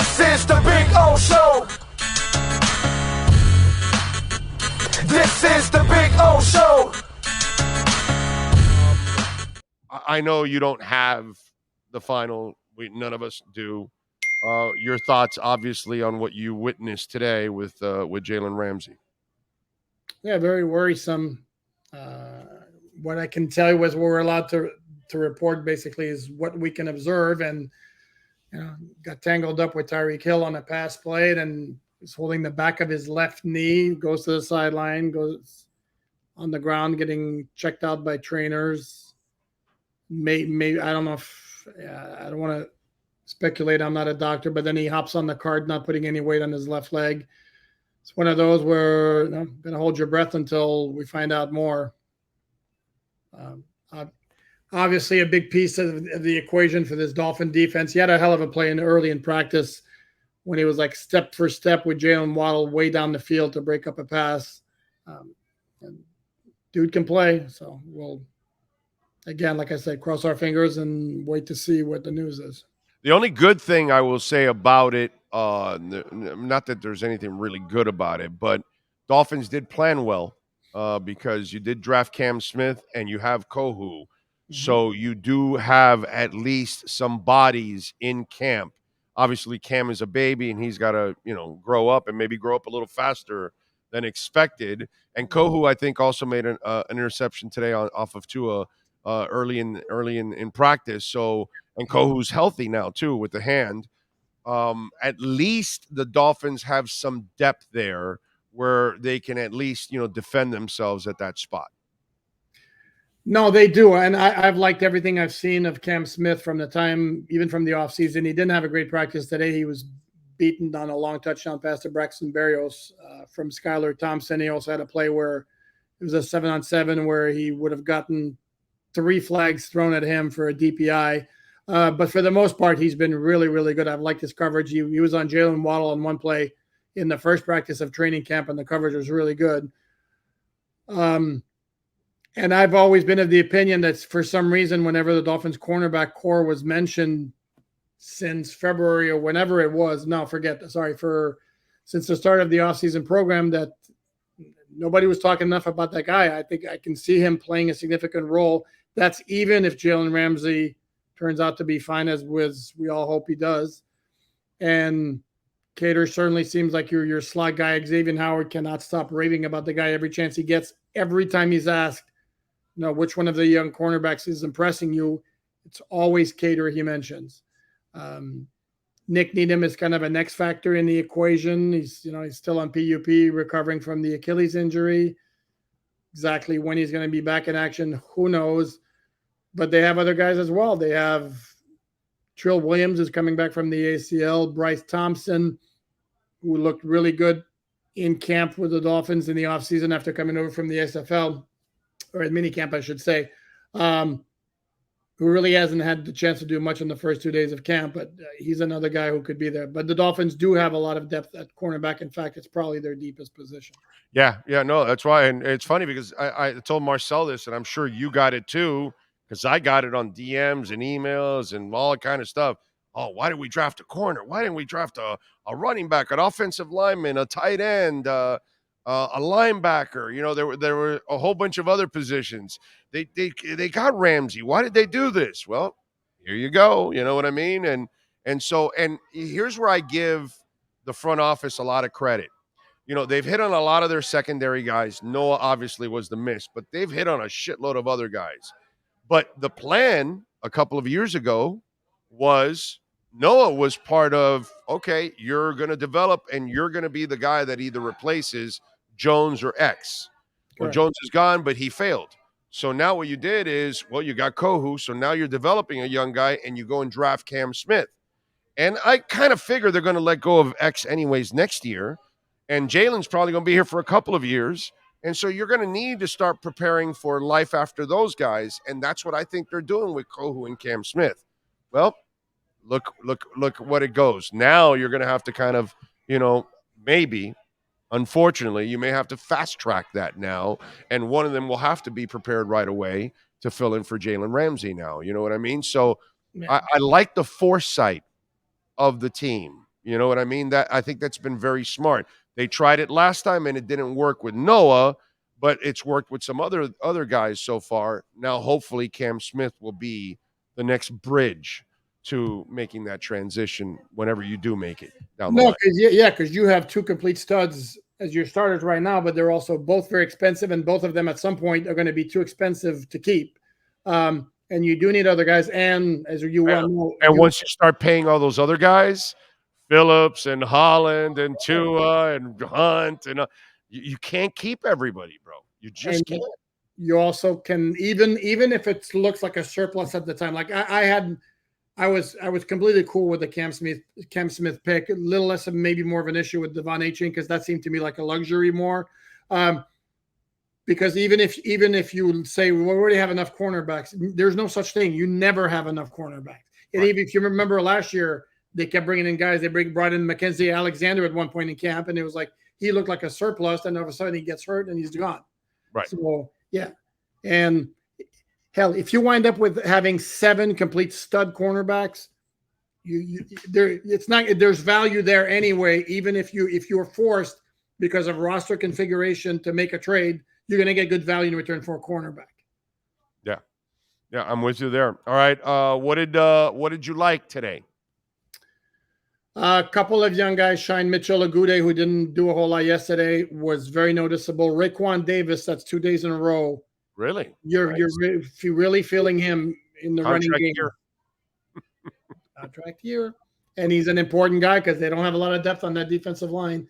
This is the Big O Show. This is the Big O Show. I know you don't have the final. None of us do. Your thoughts, obviously, on what you witnessed today with Jalen Ramsey. Yeah, very worrisome. What I can tell you is what we're allowed to report basically is what we can observe, and got tangled up with Tyreek Hill on a pass play and is holding the back of his left knee, goes to the sideline, goes on the ground getting checked out by trainers. Maybe I don't know if I don't want to speculate. I'm not a doctor, but then he hops on the cart, not putting any weight on his left leg. It's one of those where going to hold your breath until we find out more. Obviously, a big piece of the equation for this Dolphin defense. He had a hell of a play early in practice when he was like step for step with Jalen Waddle way down the field to break up a pass. And dude can play, so we'll, again, like I said, cross our fingers and wait to see what the news is. The only good thing I will say about it, not that there's anything really good about it, but Dolphins did plan well because you did draft Cam Smith and you have Kohu. So you do have at least some bodies in camp. Obviously, Cam is a baby and he's got to, grow up and maybe grow up a little faster than expected. And Kohu, I think, also made an interception today off of Tua early in practice. So, and Kohu's healthy now too with the hand. At least the Dolphins have some depth there where they can at least, defend themselves at that spot. No, they do. And I've liked everything I've seen of Cam Smith from the time, even from the offseason. He didn't have a great practice today. He was beaten on a long touchdown pass to Braxton Berrios from Skylar Thompson. He also had a play where it was a 7-on-7 where he would have gotten 3 flags thrown at him for a DPI. But for the most part, he's been really, really good. I've liked his coverage. He was on Jalen Waddle on one play in the first practice of training camp, and the coverage was really good. And I've always been of the opinion that for some reason, whenever the Dolphins cornerback core was mentioned since February or whenever it was, since the start of the offseason program, that nobody was talking enough about that guy. I think I can see him playing a significant role. That's even if Jalen Ramsey turns out to be fine, as we all hope he does. And Cater certainly seems like your slot guy. Xavier Howard cannot stop raving about the guy every chance he gets. Every time he's asked, which one of the young cornerbacks is impressing you, it's always Cater he mentions. Nick Needham is kind of an X factor in the equation. He's still on PUP, recovering from the Achilles injury. Exactly when he's going to be back in action, who knows? But they have other guys as well. They have Trill Williams is coming back from the ACL. Bryce Thompson, who looked really good in camp with the Dolphins in the offseason after coming over from the XFL, or at minicamp, I should say, who really hasn't had the chance to do much in the first 2 days of camp, but he's another guy who could be there. But the Dolphins do have a lot of depth at cornerback. In fact, it's probably their deepest position. Yeah, no, that's why. And it's funny because I told Marcel this, and I'm sure you got it too, because I got it on DMs and emails and all that kind of stuff. Oh, why did we draft a corner? Why didn't we draft a running back, an offensive lineman, a tight end, a linebacker? There were a whole bunch of other positions. They got Ramsey. Why did they do this? Well, here you go. You know what I mean? And here's where I give the front office a lot of credit. They've hit on a lot of their secondary guys. Noah obviously was the miss, but they've hit on a shitload of other guys. But the plan a couple of years ago was Noah was part of, okay, you're going to develop and you're going to be the guy that either replaces Jones or X. Well, Correct. Jones is gone, but he failed. So now what you did is, you got Kohu, so now you're developing a young guy and you go and draft Cam Smith. And I kind of figure they're going to let go of X anyways next year. And Jalen's probably going to be here for a couple of years. And so you're going to need to start preparing for life after those guys. And that's what I think they're doing with Kohu and Cam Smith. Well, look what it goes. Now you're going to have to kind of, maybe, unfortunately, you may have to fast track that now. And one of them will have to be prepared right away to fill in for Jalen Ramsey now. You know what I mean? So yeah. I like the foresight of the team. You know what I mean? That I think that's been very smart. They tried it last time and it didn't work with Noah, but it's worked with some other guys so far. Now, hopefully, Cam Smith will be the next bridge to making that transition whenever you do make it down the No, line. because you have two complete studs as your starters right now, but they're also both very expensive, and both of them at some point are going to be too expensive to keep. And you do need other guys. And as you well know, And once you start paying all those other guys, Phillips and Holland and Tua and Hunt, and you can't keep everybody, bro. You just can't. You also can even if it looks like a surplus at the time. Like I was completely cool with the Cam Smith pick. A little less of maybe more of an issue with Devon Achane because that seemed to me like a luxury more. Because even if you say we already have enough cornerbacks, there's no such thing. You never have enough cornerbacks. And even if you remember last year, they kept bringing in guys. They brought in Mackenzie Alexander at one point in camp, and it was like he looked like a surplus. And all of a sudden, he gets hurt and he's gone. Right. So yeah, and hell, if you wind up with having 7 complete stud cornerbacks, there's value there anyway. Even if you're forced because of roster configuration to make a trade, you're going to get good value in return for a cornerback. Yeah, I'm with you there. All right, what did you like today? A couple of young guys shine. Mitchell Agude, who didn't do a whole lot yesterday, was very noticeable. Raekwon Davis, that's 2 days in a row. Really? You're really feeling him in the running game. Contract year. And he's an important guy because they don't have a lot of depth on that defensive line.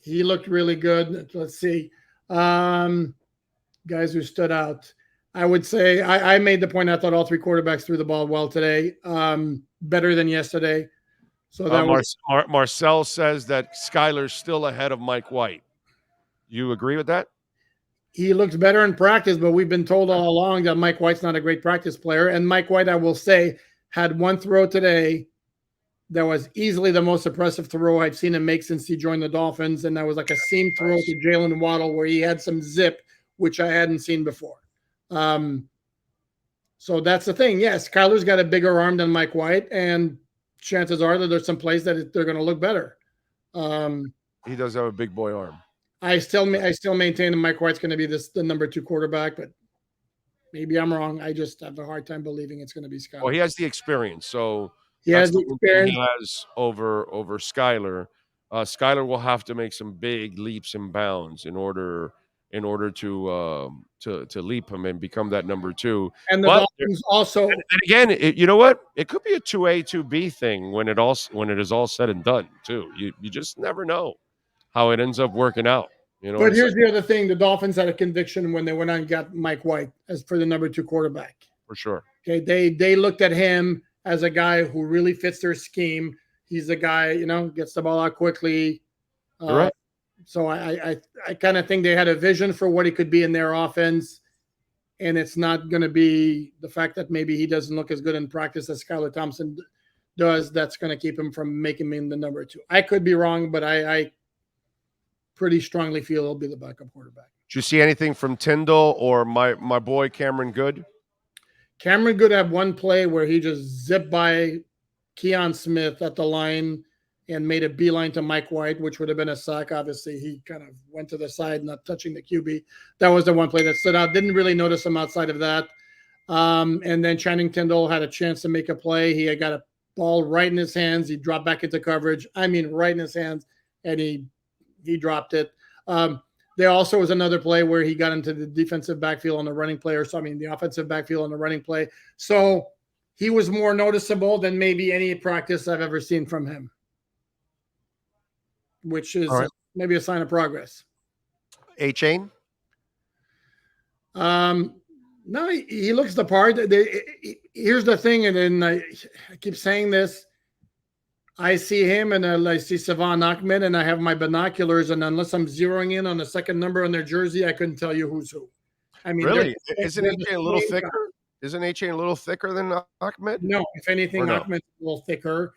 He looked really good. Let's see. Guys who stood out. I would say I made the point I thought all 3 quarterbacks threw the ball well today. Better than yesterday. So that Marcel says that Skyler's still ahead of Mike White. You agree with that? He looks better in practice, but we've been told all along that Mike White's not a great practice player. And Mike White, I will say, had one throw today that was easily the most impressive throw I've seen him make since he joined the Dolphins. And that was like a seam throw to Jalen Waddle where he had some zip, which I hadn't seen before. So that's the thing. Yes, Kyler's got a bigger arm than Mike White, and chances are that there's some plays that they're going to look better. He does have a big boy arm. I still maintain that Mike White's going to be the number 2 quarterback, but maybe I'm wrong. I just have a hard time believing it's going to be Skyler. Well, he has the experience, so he has the experience he has over Skyler. Skyler will have to make some big leaps and bounds in order to leap him and become that number 2. And the Dolphins also. And again, you know what? It could be a 2A 2B thing when it is all said and done too. You just never know how it ends up working out. You know. But here's the other thing: the Dolphins had a conviction when they went out and got Mike White as for the number 2 quarterback. For sure. Okay, they looked at him as a guy who really fits their scheme. He's a guy, gets the ball out quickly. You're right. So I kind of think they had a vision for what he could be in their offense, and it's not going to be the fact that maybe he doesn't look as good in practice as Skylar Thompson does. That's going to keep him from making him the number 2. I could be wrong, but I pretty strongly feel he'll be the backup quarterback. Did you see anything from Tyndall or my boy Cameron Good? Cameron Good had one play where he just zipped by Keon Smith at the line and made a beeline to Mike White, which would have been a sack. Obviously, he kind of went to the side, not touching the QB. That was the one play that stood out. Didn't really notice him outside of that. And then Channing Tindall had a chance to make a play. He had got a ball right in his hands. He dropped back into coverage. I mean, right in his hands, and he dropped it. There also was another play where he got into the defensive backfield on the running play, the offensive backfield on the running play. So he was more noticeable than maybe any practice I've ever seen from him, which is maybe a sign of progress. Achane? No, he looks the part. Here's the thing, and then I keep saying this. I see him, and I see Savon Ahmed, and I have my binoculars, and unless I'm zeroing in on the second number on their jersey, I couldn't tell you who's who. I mean, really? Isn't Achane a little thicker? Isn't Achane a little thicker than Ahmed? No, if anything, Ahmed's a little thicker.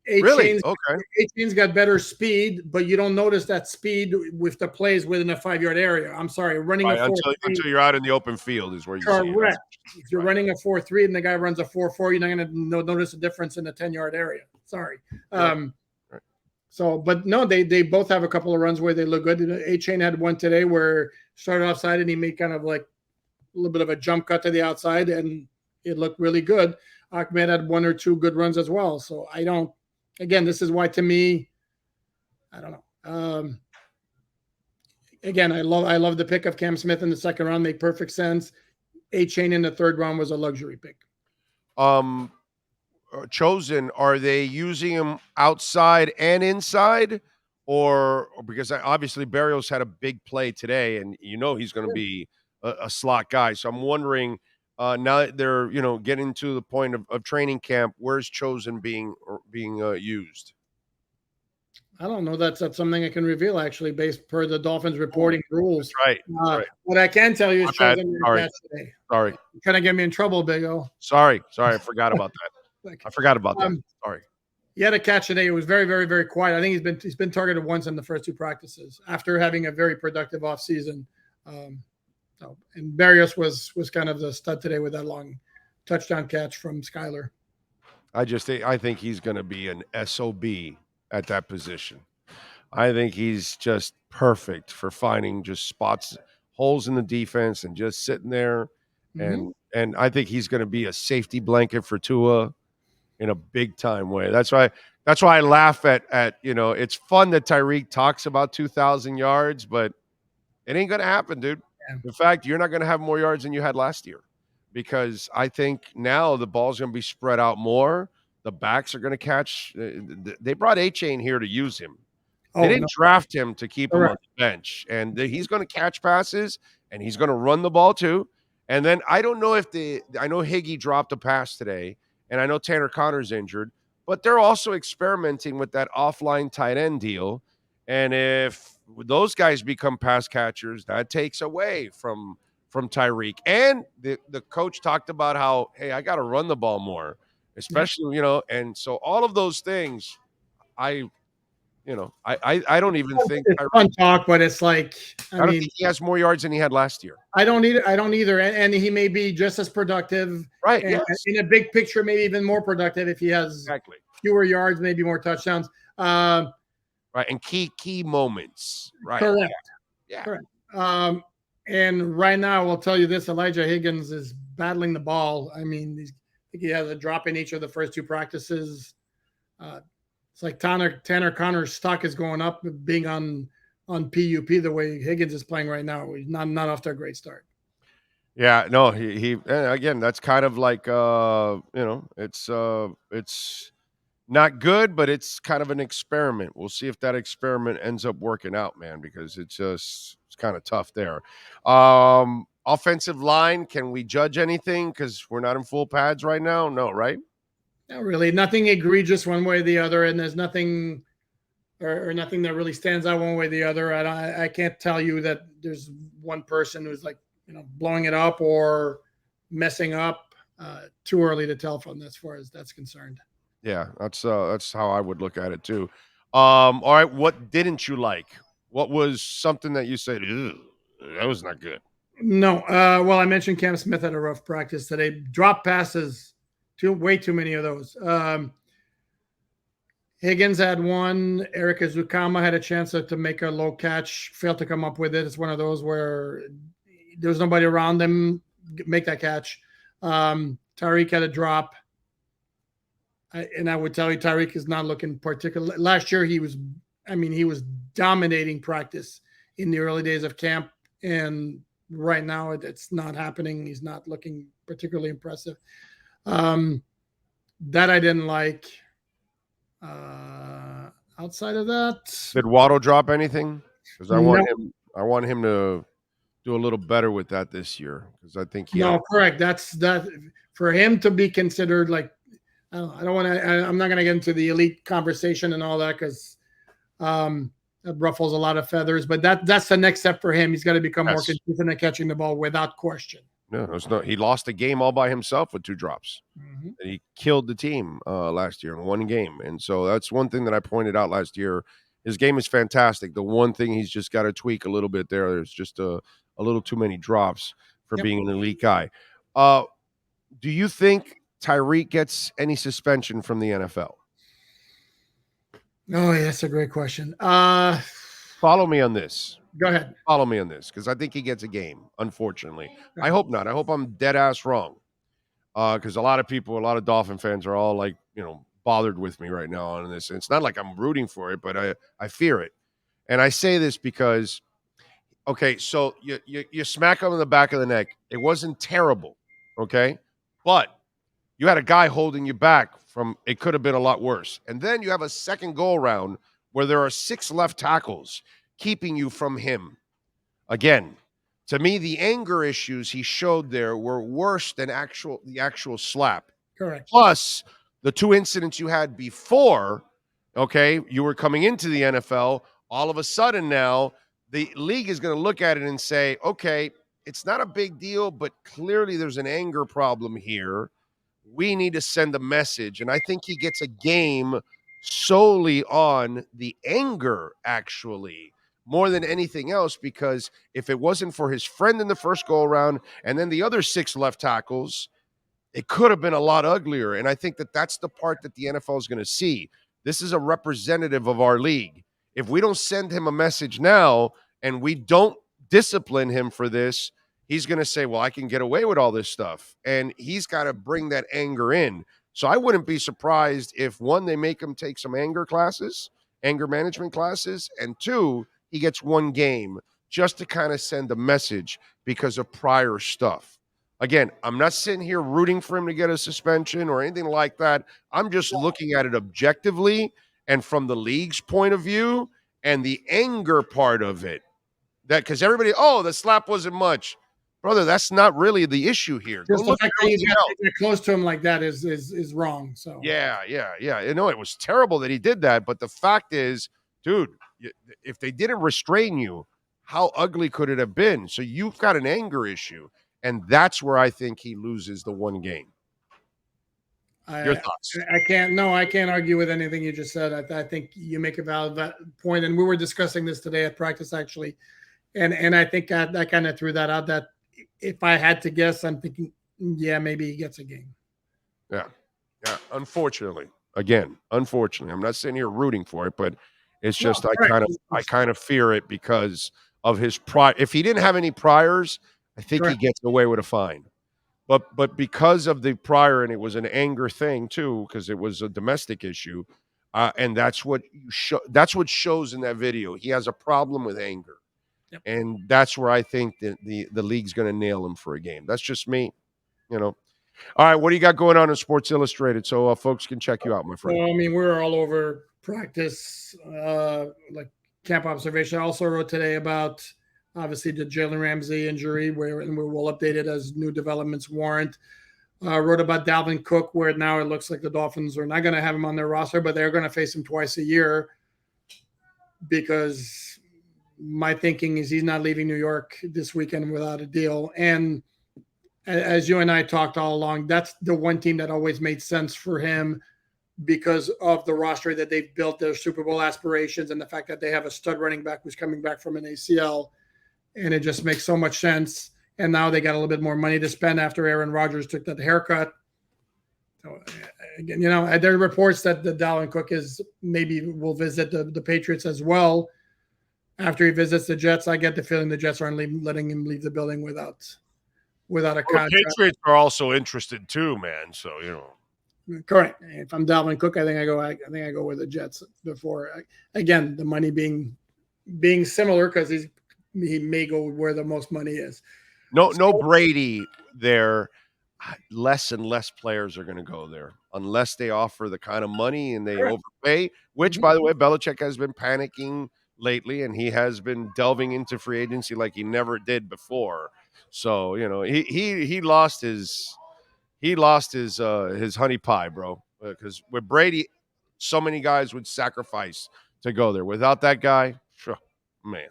Really? Okay. Achane's got better speed, but you don't notice that speed with the plays within a 5-yard area. I'm sorry, running until you're out in the open field is where you see it. Correct. If you're running a 4.3 and the guy runs a 4.4, you're not going to notice a difference in the 10-yard area. Sorry. So, but no, they both have a couple of runs where they look good. A-Chain had one today where started offside and he made kind of like a little bit of a jump cut to the outside and it looked really good. Ahmed had one or two good runs as well. So again, this is why to me, I don't know. Again, I love the pick of Cam Smith in the second round. Made perfect sense. A-Chain in the third round was a luxury pick. Chosen, are they using him outside and inside, or because obviously Barrios had a big play today, and he's going to be a slot guy. So I'm wondering now that they're getting to the point of training camp, where's Chosen being used? I don't know. That's something I can reveal actually, based per the Dolphins reporting rules. That's right. What I can tell you is Chosen catch today. Sorry, you're trying to get me in trouble, Big O. Sorry, I forgot about that. I forgot about that. Sorry. He had a catch today. It was very, very, very quiet. I think he's been targeted once in the first two practices after having a very productive offseason. And Barrios was kind of the stud today with that long touchdown catch from Skyler. I think he's going to be an SOB at that position. I think he's just perfect for finding just spots, holes in the defense, and just sitting there. And I think he's going to be a safety blanket for Tua in a big time way. That's why I laugh at it's fun that Tyreek talks about 2,000 yards, but it ain't going to happen, dude. Yeah. In fact, you're not going to have more yards than you had last year, because I think now the ball's going to be spread out more. The backs are going to catch. They brought A-Chain here to use him. They didn't draft him to keep him on the bench, and he's going to catch passes and he's going to run the ball too. And then I don't know I know Higgy dropped a pass today, and I know Tanner Connor's injured, but they're also experimenting with that offline tight end deal. And if those guys become pass catchers, that takes away from Tyreek. And the coach talked about how, hey, I got to run the ball more, especially, and so all of those things, I don't even think it's fun talk, but it's like I don't think he has more yards than he had last year. I don't either, and he may be just as productive, right? And in a big picture, maybe even more productive if he has fewer yards, maybe more touchdowns. Right, and key moments. Right, correct. Yeah. Correct. And right now, I will tell you this: Elijah Higgins is battling the ball. I mean, I think he has a drop in each of the first two practices. It's like Tanner Connor's stock is going up, being on PUP the way Higgins is playing right now. He's not off to a great start. Yeah, no, he again, that's kind of like it's not good, but it's kind of an experiment. We'll see if that experiment ends up working out, man, because it's kind of tough there. Offensive line, can we judge anything because we're not in full pads right now? No, right? Not really. Nothing egregious one way or the other, and there's nothing or nothing that really stands out one way or the other. I can't tell you that there's one person who's like blowing it up or messing up. Too early to tell from as far as that's concerned. Yeah, that's how I would look at it too. All right, what didn't you like? What was something that you said, that was not good? No. Well, I mentioned Cam Smith had a rough practice today. Drop passes. Way too many of those. Higgins had one. Eric Azukama had a chance to make a low catch, failed to come up with it. It's one of those where there's nobody around them, make that catch. Tyreek had a drop. And I would tell you, Tyreek is not looking particular. Last year, he was dominating practice in the early days of camp. And right now, it's not happening. He's not looking particularly impressive. That I didn't like. Outside of that, did Waddle drop anything? Because I want him to do a little better with that this year. Because I think correct. That's that for him to be considered like. I don't want to. I'm not going to get into the elite conversation and all that because that ruffles a lot of feathers. But that's the next step for him. He's got to become more consistent at catching the ball without question. No, it's not. He lost a game all by himself with 2 drops. And he killed the team last year in one game. And so that's one thing that I pointed out last year. His game is fantastic. The one thing he's just got to tweak a little bit there. There's just a little too many drops for being an elite guy. Do you think Tyreek gets any suspension from the NFL? Oh, yeah, that's a great question. Follow me on this. Go ahead. Follow me on this because I think he gets a game, unfortunately. I hope not. I hope I'm dead ass wrong. Because a lot of Dolphin fans are all like, bothered with me right now on this. And it's not like I'm rooting for it, but I fear it. And I say this because, okay, so you smack him in the back of the neck. It wasn't terrible, okay? But you had a guy holding you back from it could have been a lot worse. And then you have a second go around where there are 6 left tackles keeping you from him. Again, to me, the anger issues he showed there were worse than the actual slap. Correct. Plus, the 2 incidents you had before, okay, you were coming into the NFL, all of a sudden now the league is going to look at it and say, okay, it's not a big deal, but clearly there's an anger problem here. We need to send a message. And I think he gets a game solely on the anger, actually, more than anything else, because if it wasn't for his friend in the first go around and then the other 6 left tackles, it could have been a lot uglier. And I think that that's the part that the NFL is going to see. This is a representative of our league. If we don't send him a message now and we don't discipline him for this, he's going to say, well, I can get away with all this stuff. And he's got to bring that anger in. So I wouldn't be surprised if, 1, they make him take some anger management classes, and 2, he gets 1 game just to kind of send a message because of prior stuff. Again, I'm not sitting here rooting for him to get a suspension or anything like that. I'm just looking at it objectively and from the league's point of view and the anger part of it. That because everybody, the slap wasn't much. Brother, that's not really the issue here. Just the fact that you get close to him like that is wrong. So yeah. It was terrible that he did that, but the fact is, dude, if they didn't restrain you, how ugly could it have been? So you've got an anger issue, and that's where I think he loses the 1 game. Your thoughts? I can't argue with anything you just said. I think you make a valid point, and we were discussing this today at practice actually, and I think I kind of threw that out. That if I had to guess, I'm thinking, yeah, maybe he gets a game. Yeah. Unfortunately, I'm not sitting here rooting for it, but it's just I kind of fear it because of his prior. If he didn't have any priors, I think he gets away with a fine. But because of the prior, and it was an anger thing too, because it was a domestic issue, and that's what that's what shows in that video. He has a problem with anger. Yep. And that's where I think that the league's going to nail him for a game. That's just me, All right, what do you got going on in Sports Illustrated so folks can check you out, my friend? Well, I mean, we're all over practice, like camp observation. I also wrote today about, obviously, the Jalen Ramsey injury, where we'll update it as new developments warrant. Wrote about Dalvin Cook, where now it looks like the Dolphins are not going to have him on their roster, but they're going to face him twice a year because – my thinking is he's not leaving New York this weekend without a deal. And as you and I talked all along, that's the one team that always made sense for him because of the roster that they've built, their Super Bowl aspirations, and the fact that they have a stud running back who's coming back from an ACL. And it just makes so much sense. And now they got a little bit more money to spend after Aaron Rodgers took that haircut. So again, there are reports that the Dalvin Cook will visit the Patriots as well. After he visits the Jets, I get the feeling the Jets aren't letting him leave the building without a contract. The Patriots are also interested too, man. So correct. If I'm Dalvin Cook, I think I go with the Jets before. Again, the money being similar because he may go where the most money is. No Brady there. Less and less players are going to go there unless they offer the kind of money and they overpay. Which, by the way, Belichick has been panicking lately, and he has been delving into free agency like he never did before. So he lost his honey pie, bro. Because with Brady, so many guys would sacrifice to go there. Without that guy, man.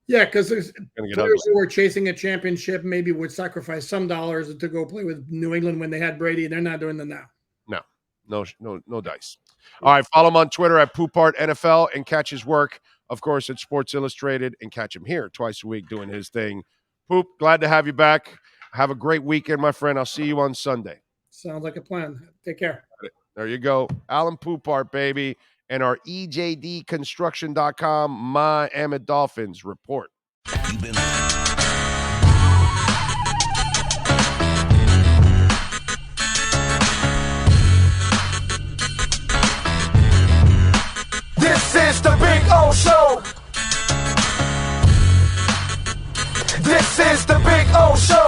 Yeah, because there's players who were chasing a championship maybe would sacrifice some dollars to go play with New England when they had Brady. They're not doing that now. No dice. All right, follow him on Twitter at Poupart NFL and catch his work, of course, at Sports Illustrated, and catch him here twice a week doing his thing. Poop, glad to have you back. Have a great weekend, my friend. I'll see you on Sunday. Sounds like a plan. Take care. There you go. Alain Poupart, baby. And our EJDconstruction.com Miami Dolphins report. You've been This is the Big O Show. This is the Big O Show.